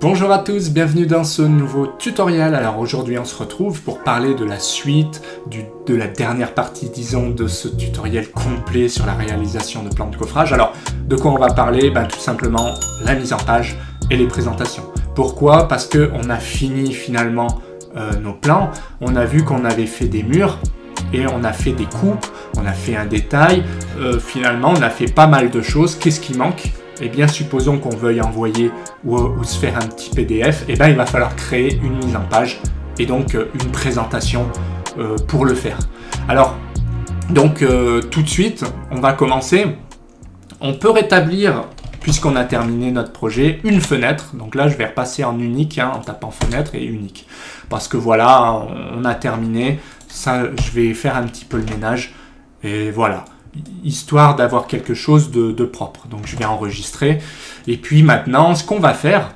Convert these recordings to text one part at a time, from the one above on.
Bonjour à tous, bienvenue dans ce nouveau tutoriel. Alors aujourd'hui on se retrouve pour parler de la suite, de la dernière partie disons de ce tutoriel complet sur la réalisation de plans de coffrage. Alors de quoi on va parler? Tout simplement la mise en page et les présentations. Pourquoi? Parce qu'on a fini finalement nos plans, on a vu qu'on avait fait des murs et on a fait des coupes, on a fait un détail, finalement on a fait pas mal de choses. Qu'est-ce qui manque? Eh bien, supposons qu'on veuille envoyer ou se faire un petit PDF, il va falloir créer une mise en page et donc une présentation pour le faire. Alors, donc tout de suite, on va commencer. On peut rétablir, puisqu'on a terminé notre projet, une fenêtre. Donc là, je vais repasser en unique, en tapant fenêtre et unique. Parce que voilà, on a terminé. Ça, je vais faire un petit peu le ménage. Et voilà. Histoire d'avoir quelque chose de propre. Donc je vais enregistrer. Et puis maintenant, ce qu'on va faire,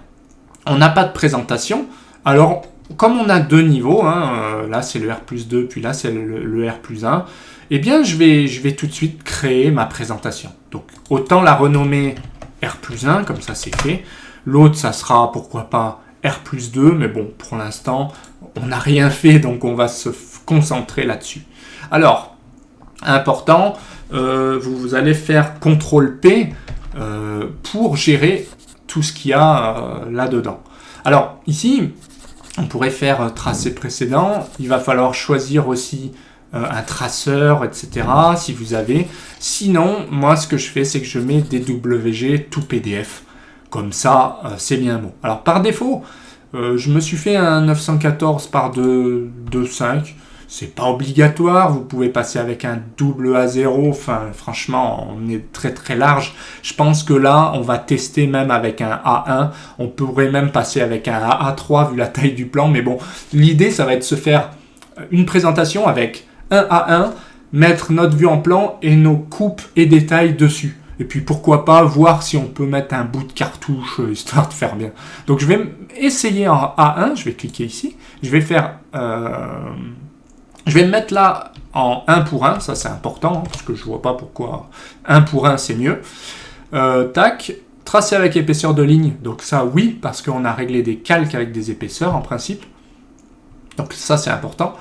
on n'a pas de présentation. Alors, comme on a deux niveaux, là c'est le R+2, puis là c'est le R+1, eh bien je vais tout de suite créer ma présentation. Donc autant la renommer R+1, comme ça c'est fait. L'autre, ça sera pourquoi pas R+2, mais bon, pour l'instant, on n'a rien fait, donc on va se concentrer là-dessus. Alors, important, vous allez faire CTRL-P pour gérer tout ce qu'il y a là-dedans. Alors ici, on pourrait faire tracé précédent. Il va falloir choisir aussi un traceur, etc. si vous avez. Sinon, moi ce que je fais, c'est que je mets DWG tout PDF. Comme ça, c'est bien bon. Alors par défaut, je me suis fait un 914 par 2.5. C'est pas obligatoire, vous pouvez passer avec un double A0, enfin franchement on est très très large. Je pense que là on va tester même avec un A1, on pourrait même passer avec un AA3 vu la taille du plan, mais bon, l'idée ça va être de se faire une présentation avec un A1, mettre notre vue en plan et nos coupes et détails dessus. Et puis pourquoi pas voir si on peut mettre un bout de cartouche histoire de faire bien. Donc je vais essayer en A1, je vais cliquer ici, je vais faire... Je vais me mettre là en 1 pour 1, ça c'est important, parce que je ne vois pas pourquoi 1 pour 1 c'est mieux. Tac, tracer avec épaisseur de ligne, donc ça oui, parce qu'on a réglé des calques avec des épaisseurs en principe. Donc ça c'est important.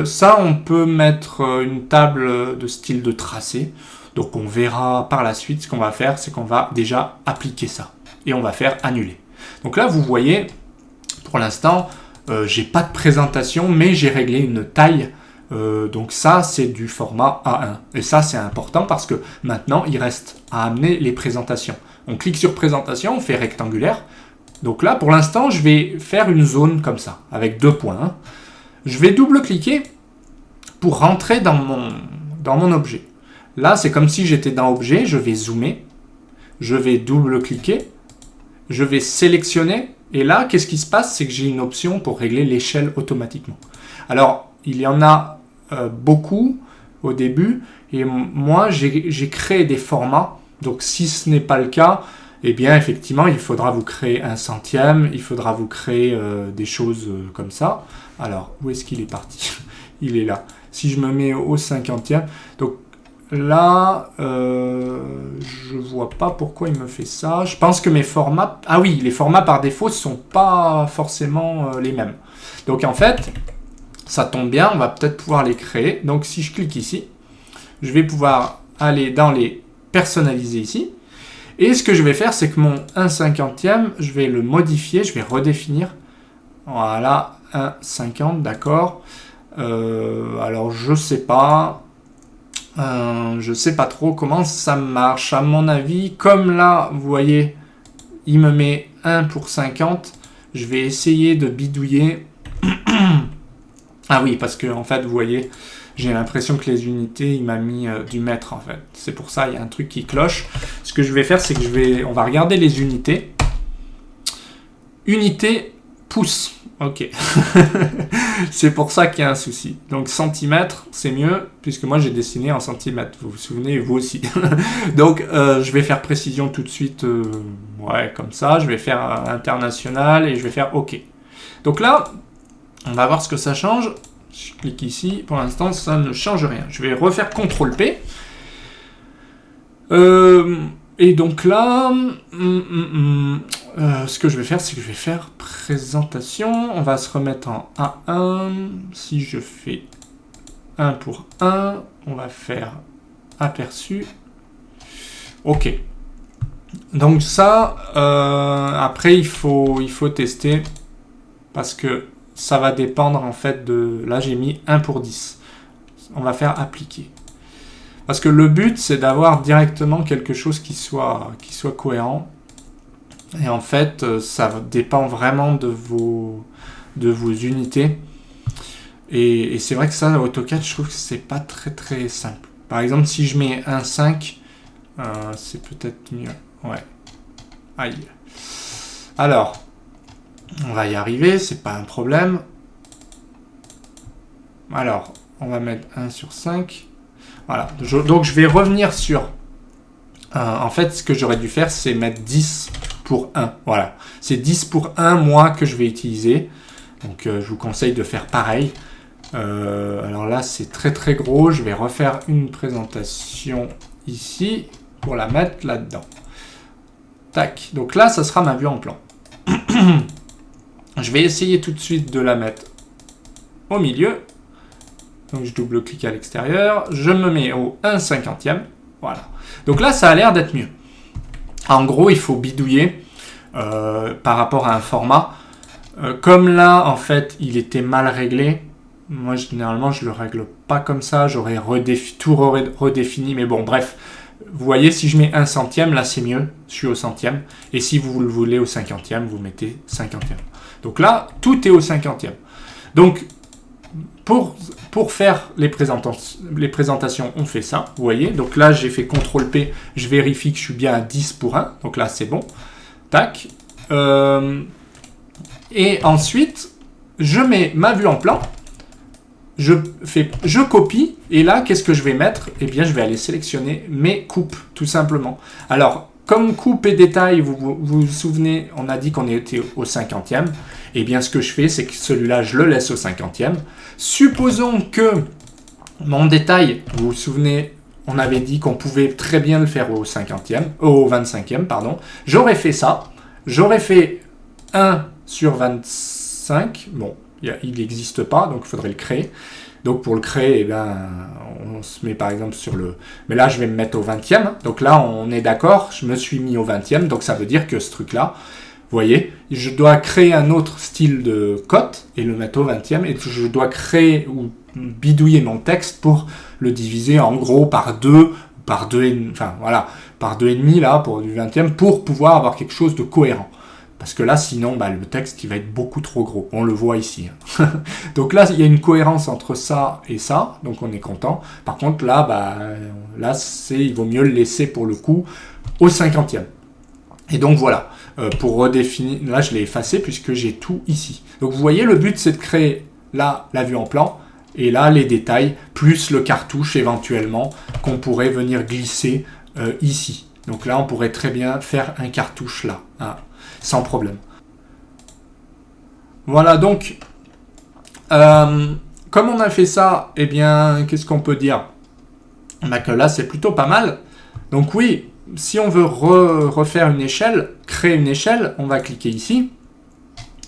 Ça on peut mettre une table de style de tracé, donc on verra par la suite. Ce qu'on va faire, c'est qu'on va déjà appliquer ça, et on va faire annuler. Donc là vous voyez, pour l'instant, j'ai pas de présentation, mais j'ai réglé une taille. Donc ça, c'est du format A1. Et ça, c'est important parce que maintenant, il reste à amener les présentations. On clique sur présentation, on fait rectangulaire. Donc là, pour l'instant, je vais faire une zone comme ça, avec 2 points. Je vais double-cliquer pour rentrer dans mon objet. Là, c'est comme si j'étais dans objet. Je vais zoomer. Je vais double-cliquer. Je vais sélectionner. Et là, qu'est-ce qui se passe? C'est que j'ai une option pour régler l'échelle automatiquement. Alors, il y en a beaucoup au début. Et moi, j'ai créé des formats. Donc, si ce n'est pas le cas, eh bien, effectivement, il faudra vous créer un centième. Il faudra vous créer des choses comme ça. Alors, où est-ce qu'il est parti? Il est là. Si je me mets au 50e. Donc, là, je vois pas pourquoi il me fait ça. Je pense que mes formats... Ah oui, les formats par défaut ne sont pas forcément les mêmes. Donc en fait, ça tombe bien, on va peut-être pouvoir les créer. Donc si je clique ici, je vais pouvoir aller dans les personnaliser ici. Et ce que je vais faire, c'est que mon 1/50e, je vais le modifier, je vais redéfinir. Voilà, 1/50, d'accord. Alors je sais pas... je sais pas trop comment ça marche. À mon avis, comme là, vous voyez, il me met 1 pour 50. Je vais essayer de bidouiller. Ah oui, parce que en fait, vous voyez, j'ai l'impression que les unités, il m'a mis du mètre en fait. C'est pour ça, il y a un truc qui cloche. Ce que je vais faire, c'est que on va regarder les unités. Unité pouce. Ok. C'est pour ça qu'il y a un souci. Donc centimètres, c'est mieux, puisque moi j'ai dessiné en centimètres. Vous vous souvenez, vous aussi. Donc je vais faire précision tout de suite. Ouais, comme ça. Je vais faire international et je vais faire OK. Donc là, on va voir ce que ça change. Je clique ici. Pour l'instant, ça ne change rien. Je vais refaire CTRL-P. Et donc là, ce que je vais faire, c'est que je vais faire présentation. On va se remettre en A1. Si je fais 1 pour 1, on va faire aperçu. Ok. Donc ça, après il faut tester parce que ça va dépendre en fait de... Là j'ai mis 1 pour 10. On va faire appliquer. Parce que le but c'est d'avoir directement quelque chose qui soit cohérent. Et en fait ça dépend vraiment de vos unités. Et c'est vrai que ça, AutoCAD, je trouve que c'est pas très simple. Par exemple, si je mets 1,5, c'est peut-être mieux. Ouais. Aïe. Alors, on va y arriver, c'est pas un problème. Alors, on va mettre 1 sur 5. Voilà. Donc, je vais revenir sur... en fait, ce que j'aurais dû faire, c'est mettre 10 pour 1. Voilà. C'est 10 pour 1, moi, que je vais utiliser. Donc, je vous conseille de faire pareil. Alors là, c'est très gros. Je vais refaire une présentation ici pour la mettre là-dedans. Tac. Donc là, ça sera ma vue en plan. Je vais essayer tout de suite de la mettre au milieu. Donc je double-clique à l'extérieur. Je me mets au 1/50e. Voilà. Donc là, ça a l'air d'être mieux. En gros, il faut bidouiller par rapport à un format. Comme là, en fait, il était mal réglé. Moi, généralement, je ne le règle pas comme ça. J'aurais tout redéfini. Mais bon, bref. Vous voyez, si je mets 1 centième, là, c'est mieux. Je suis au centième. Et si vous le voulez au 50e, vous mettez 50e. Donc là, tout est au 50e. Donc, pour faire les présentations, on fait ça. Vous voyez, donc là, j'ai fait CTRL-P. Je vérifie que je suis bien à 10 pour 1. Donc là, c'est bon. Tac. Et ensuite, je mets ma vue en plan. Je copie, et là, qu'est-ce que je vais mettre? Eh bien, je vais aller sélectionner mes coupes, tout simplement. Alors, comme coupe et détail, vous vous souvenez, on a dit qu'on était au 50e. Eh bien, ce que je fais, c'est que celui-là, je le laisse au 50e. Supposons que mon détail, vous vous souvenez, on avait dit qu'on pouvait très bien le faire au 25e, pardon. J'aurais fait ça. J'aurais fait 1 sur 25. Bon. Il n'existe pas, donc il faudrait le créer. Donc pour le créer, eh ben, on se met par exemple sur le... Mais là, je vais me mettre au 20e. Donc là, on est d'accord, je me suis mis au 20e. Donc ça veut dire que ce truc-là, vous voyez, je dois créer un autre style de cote et le mettre au 20e. Et je dois créer ou bidouiller mon texte pour le diviser en gros par 2, par 2,5, enfin voilà, par 2,5 là, pour du 20e, pour pouvoir avoir quelque chose de cohérent. Parce que là, sinon, bah, le texte, il va être beaucoup trop gros. On le voit ici. Donc là, il y a une cohérence entre ça et ça. Donc, on est content. Par contre, là, bah, il vaut mieux le laisser, pour le coup, au 50e. Et donc, voilà. Pour redéfinir... Là, je l'ai effacé puisque j'ai tout ici. Donc, vous voyez, le but, c'est de créer, là, la vue en plan. Et là, les détails, plus le cartouche, éventuellement, qu'on pourrait venir glisser ici. Donc là, on pourrait très bien faire un cartouche là. Hein, sans problème. Voilà, donc, comme on a fait ça, eh bien, qu'est-ce qu'on peut dire? Bah que là, c'est plutôt pas mal. Donc oui, si on veut refaire une échelle, créer une échelle, on va cliquer ici.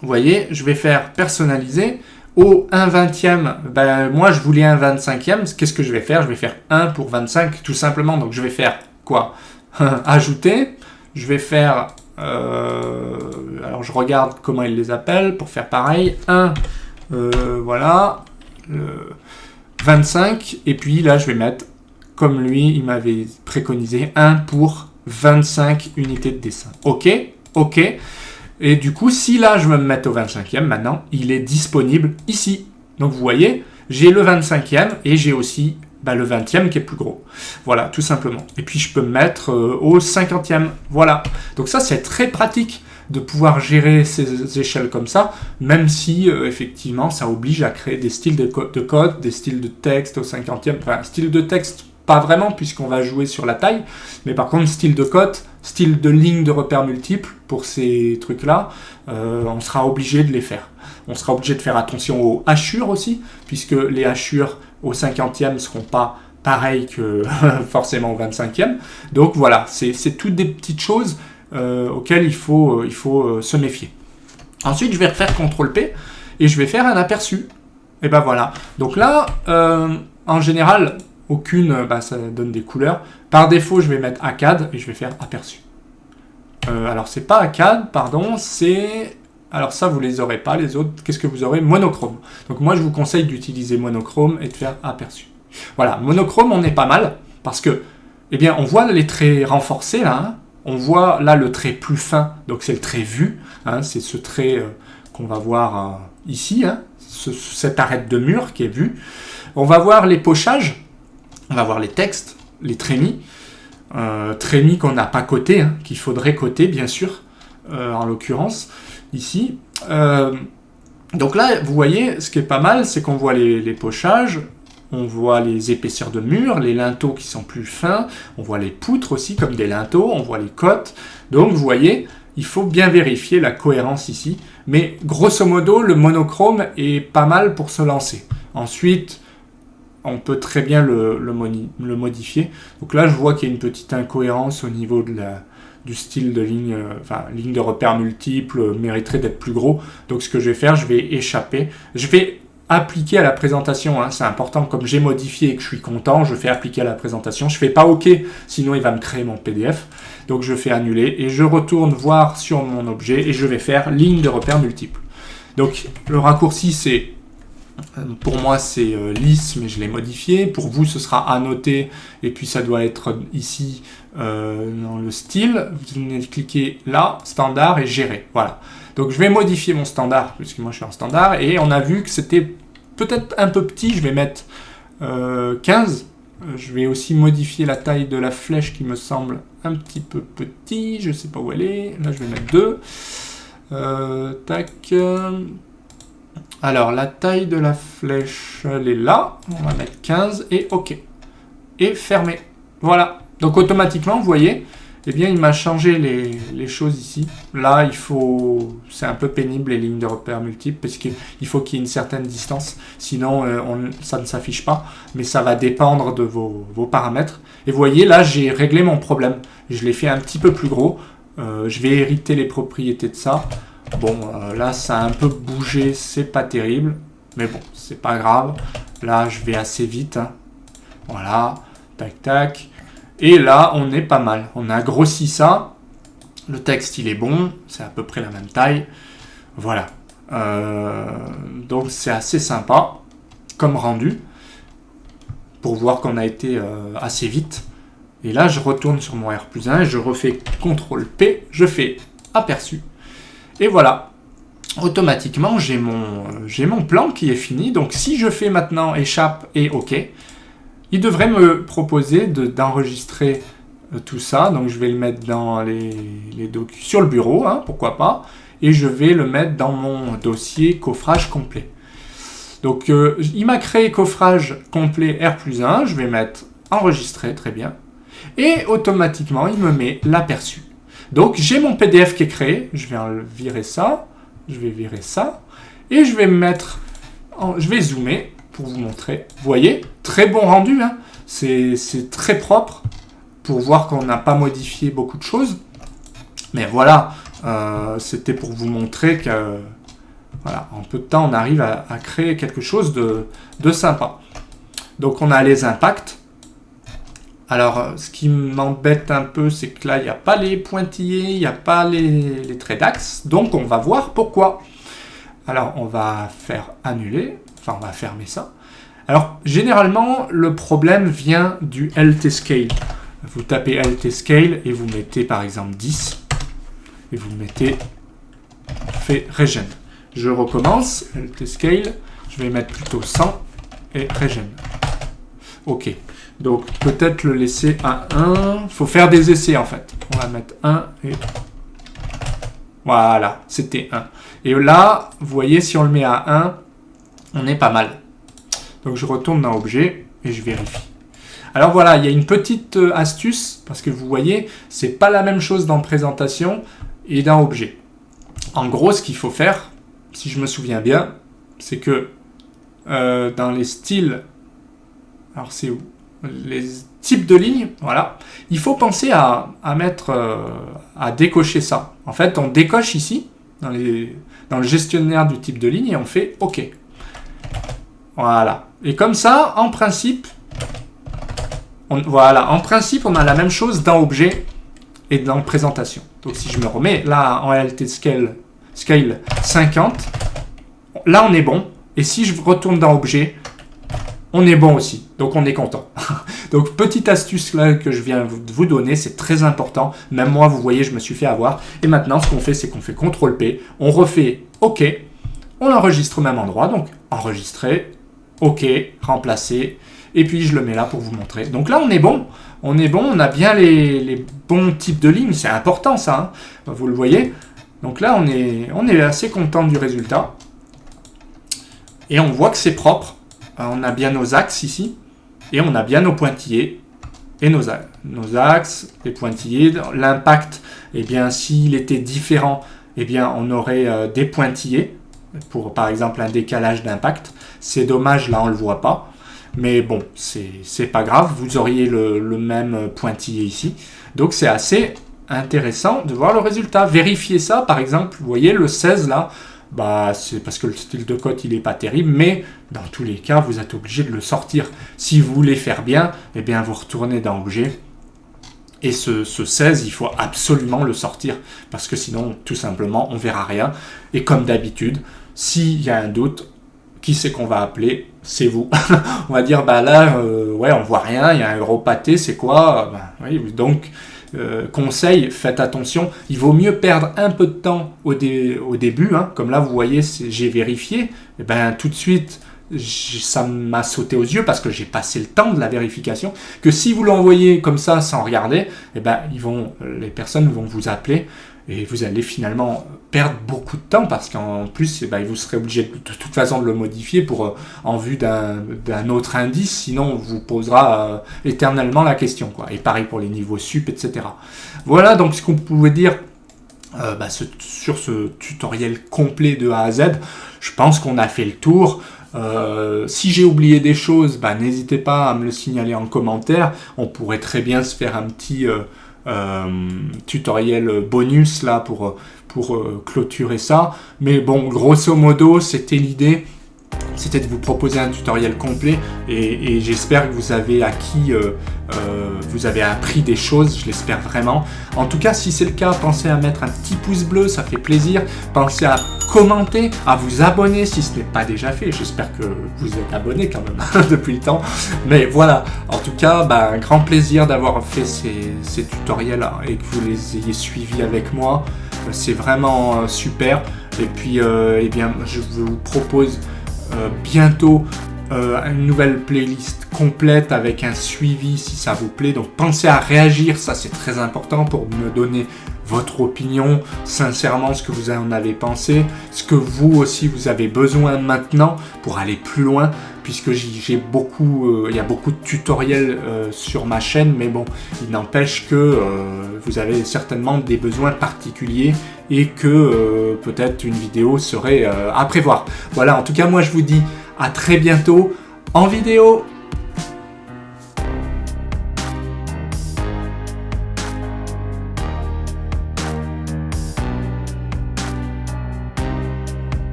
Vous voyez, je vais faire personnaliser. Au 1/20e, ben, moi, je voulais un 25e. Qu'est-ce que je vais faire? Je vais faire 1 pour 25, tout simplement. Donc, je vais faire quoi? Ajouter. Je vais faire... alors, je regarde comment ils les appellent pour faire pareil. 1, voilà, 25. Et puis là, je vais mettre, comme lui, il m'avait préconisé, 1 pour 25 unités de dessin. OK, OK. Et du coup, si là, je veux me mettre au 25e, maintenant, il est disponible ici. Donc, vous voyez, j'ai le 25e et j'ai aussi... Bah, le 20e qui est plus gros. Voilà, tout simplement. Et puis, je peux me mettre au 50e. Voilà. Donc ça, c'est très pratique de pouvoir gérer ces échelles comme ça, même si, effectivement, ça oblige à créer des styles de code, des styles de texte au 50e. Enfin, style de texte, pas vraiment, puisqu'on va jouer sur la taille. Mais par contre, style de code, style de ligne de repères multiples, pour ces trucs-là, on sera obligé de les faire. On sera obligé de faire attention aux hachures aussi, puisque les hachures au 50e ne seront pas pareilles que forcément au 25e. Donc voilà, c'est toutes des petites choses auxquels il faut se méfier. Ensuite, je vais refaire CTRL-P et je vais faire un aperçu. Et ben voilà. Donc là, en général, aucune, ça donne des couleurs. Par défaut, je vais mettre ACAD et je vais faire aperçu. Alors, c'est pas ACAD, pardon, c'est... Alors ça, vous les aurez pas, les autres. Qu'est-ce que vous aurez? Monochrome. Donc moi, je vous conseille d'utiliser monochrome et de faire aperçu. Voilà, monochrome, on est pas mal, parce que, eh bien, on voit les traits renforcés, là, hein. On voit là le trait plus fin, donc c'est le trait vu, hein, c'est ce trait qu'on va voir ici, hein, cette arête de mur qui est vue. On va voir les pochages, on va voir les textes, les trémies qu'on n'a pas cotés, hein, qu'il faudrait coter bien sûr, en l'occurrence, ici. Donc là, vous voyez, ce qui est pas mal, c'est qu'on voit les pochages, on voit les épaisseurs de mur, les linteaux qui sont plus fins, on voit les poutres aussi comme des linteaux, on voit les cotes. Donc vous voyez, il faut bien vérifier la cohérence ici. Mais grosso modo, le monochrome est pas mal pour se lancer. Ensuite, on peut très bien le modifier. Donc là, je vois qu'il y a une petite incohérence au niveau de du style de ligne, ligne de repère multiple mériterait d'être plus gros. Donc ce que je vais faire, je vais échapper. Je vais appliquer à la présentation, hein, c'est important, comme j'ai modifié et que je suis content, je fais appliquer à la présentation, je fais pas OK, sinon il va me créer mon PDF, donc je fais annuler, et je retourne voir sur mon objet, et je vais faire ligne de repère multiple. Donc le raccourci, c'est, pour moi c'est lisse, mais je l'ai modifié, pour vous ce sera annoté, et puis ça doit être ici, dans le style, vous venez de cliquer là, standard, et gérer, voilà. Donc je vais modifier mon standard, puisque moi je suis en standard, et on a vu que c'était peut-être un peu petit, je vais mettre 15. Je vais aussi modifier la taille de la flèche qui me semble un petit peu petit, je ne sais pas où elle est, là je vais mettre 2. Tac. Alors la taille de la flèche, elle est là, on va mettre 15, et OK. Et fermer. Voilà. Donc automatiquement, vous voyez, eh bien, il m'a changé les choses ici. Là, c'est un peu pénible les lignes de repère multiples parce qu'il faut qu'il y ait une certaine distance. Sinon, ça ne s'affiche pas. Mais ça va dépendre de vos paramètres. Et vous voyez, là, j'ai réglé mon problème. Je l'ai fait un petit peu plus gros. Je vais hériter les propriétés de ça. Bon, là, ça a un peu bougé. C'est pas terrible. Mais bon, c'est pas grave. Là, je vais assez vite. Hein. Voilà. Tac, tac. Et là, on est pas mal. On a grossi ça. Le texte, il est bon. C'est à peu près la même taille. Voilà. Donc, c'est assez sympa comme rendu. Pour voir qu'on a été assez vite. Et là, je retourne sur mon R+1. Je refais CTRL-P. Je fais aperçu. Et voilà. Automatiquement, j'ai mon plan qui est fini. Donc, si je fais maintenant échappe et OK, il devrait me proposer d'enregistrer tout ça. Donc, je vais le mettre dans les documents sur le bureau, hein, pourquoi pas. Et je vais le mettre dans mon dossier coffrage complet. Donc, il m'a créé coffrage complet R+1. Je vais mettre enregistrer, très bien. Et automatiquement, il me met l'aperçu. Donc, j'ai mon PDF qui est créé. Je vais virer ça. Je vais virer ça. Et je vais je vais zoomer pour vous montrer. Vous voyez, très bon rendu, hein. C'est très propre pour voir qu'on n'a pas modifié beaucoup de choses. Mais voilà, c'était pour vous montrer que voilà, en peu de temps, on arrive à créer quelque chose de sympa. Donc on a les impacts. Alors, ce qui m'embête un peu, c'est que là, il n'y a pas les pointillés, il n'y a pas les traits d'axe. Donc on va voir pourquoi. Alors, on va faire annuler. Enfin, on va fermer ça. Alors, généralement, le problème vient du LT Scale. Vous tapez LT Scale et vous mettez, par exemple, 10. Et vous mettez fait Regen. Je recommence. LT Scale. Je vais mettre plutôt 100 et Regen. OK. Donc, peut-être le laisser à 1. Il faut faire des essais, en fait. On va mettre 1 et... Voilà, c'était 1. Et là, vous voyez, si on le met à 1, on est pas mal. Donc je retourne dans Objet et je vérifie. Alors voilà, il y a une petite astuce, parce que vous voyez, c'est pas la même chose dans Présentation et dans Objet. En gros, ce qu'il faut faire, si je me souviens bien, c'est que dans les styles, alors c'est où? Les type de ligne, voilà, il faut penser à décocher ça. En fait, on décoche ici, dans le gestionnaire du type de ligne, et on fait OK. Voilà. Et comme ça, en principe, voilà, en principe, on a la même chose dans objet et dans présentation. Donc si je me remets là en réalité scale 50, là on est bon. Et si je retourne dans objet, on est bon aussi. Donc on est content. Donc petite astuce là que je viens de vous donner, c'est très important. Même moi, vous voyez, je me suis fait avoir. Et maintenant, ce qu'on fait, c'est qu'on fait CTRL-P, on refait OK, on enregistre au même endroit. Donc enregistrer, OK, remplacer. Et puis je le mets là pour vous montrer. Donc là, on est bon. On est bon, on a bien les bons types de lignes. C'est important ça, hein. Vous le voyez. Donc là, on est assez content du résultat. Et on voit que c'est propre. On a bien nos axes ici. Et on a bien nos pointillés et nos axes, les pointillés. L'impact, eh bien, s'il était différent, eh bien, on aurait des pointillés pour, par exemple, un décalage d'impact. C'est dommage, là, on ne le voit pas. Mais bon, c'est pas grave, vous auriez le même pointillé ici. Donc c'est assez intéressant de voir le résultat. Vérifiez ça, par exemple, vous voyez le 16 là, bah, c'est parce que le style de code il n'est pas terrible, mais dans tous les cas, vous êtes obligé de le sortir. Si vous voulez faire bien, eh bien vous retournez dans Objet. Et ce 16, il faut absolument le sortir, parce que sinon, tout simplement, on verra rien. Et comme d'habitude, s'il y a un doute, qui c'est qu'on va appeler? C'est vous. On va dire, bah là, ouais, on voit rien, il y a un euro pâté, c'est quoi? Oui, donc, conseil, faites attention. Il vaut mieux perdre un peu de temps au début, hein. Comme là, vous voyez, j'ai vérifié. Et ben, tout de suite, ça m'a sauté aux yeux parce que j'ai passé le temps de la vérification. Que si vous l'envoyez comme ça, sans regarder, et ben, les personnes vont vous appeler. Et vous allez finalement perdre beaucoup de temps parce qu'en plus, eh ben, vous serez obligé de toute façon de le modifier en vue d'un autre indice, sinon on vous posera éternellement la question, quoi. Et pareil pour les niveaux sup, etc. Voilà donc ce qu'on pouvait dire sur ce tutoriel complet de A à Z. Je pense qu'on a fait le tour. Si j'ai oublié des choses, n'hésitez pas à me le signaler en commentaire. On pourrait très bien se faire un petit tutoriel bonus là pour clôturer ça, mais bon, grosso modo c'était l'idée, c'était de vous proposer un tutoriel complet et j'espère que vous avez vous avez appris des choses, je l'espère vraiment. En tout cas, si c'est le cas, pensez à mettre un petit pouce bleu, ça fait plaisir. Pensez à commenter, à vous abonner si ce n'est pas déjà fait. J'espère que vous êtes abonné quand même depuis le temps. Mais voilà, en tout cas, un grand plaisir d'avoir fait ces tutoriels et que vous les ayez suivis avec moi. C'est vraiment super. Et puis, eh bien, je vous propose bientôt une nouvelle playlist complète avec un suivi si ça vous plaît. Donc pensez à réagir, ça c'est très important pour me donner votre opinion, sincèrement ce que vous en avez pensé, ce que vous aussi vous avez besoin maintenant pour aller plus loin, puisque il y a beaucoup de tutoriels sur ma chaîne, mais bon, il n'empêche que vous avez certainement des besoins particuliers et que peut-être une vidéo serait à prévoir. Voilà, en tout cas moi je vous dis à très bientôt en vidéo.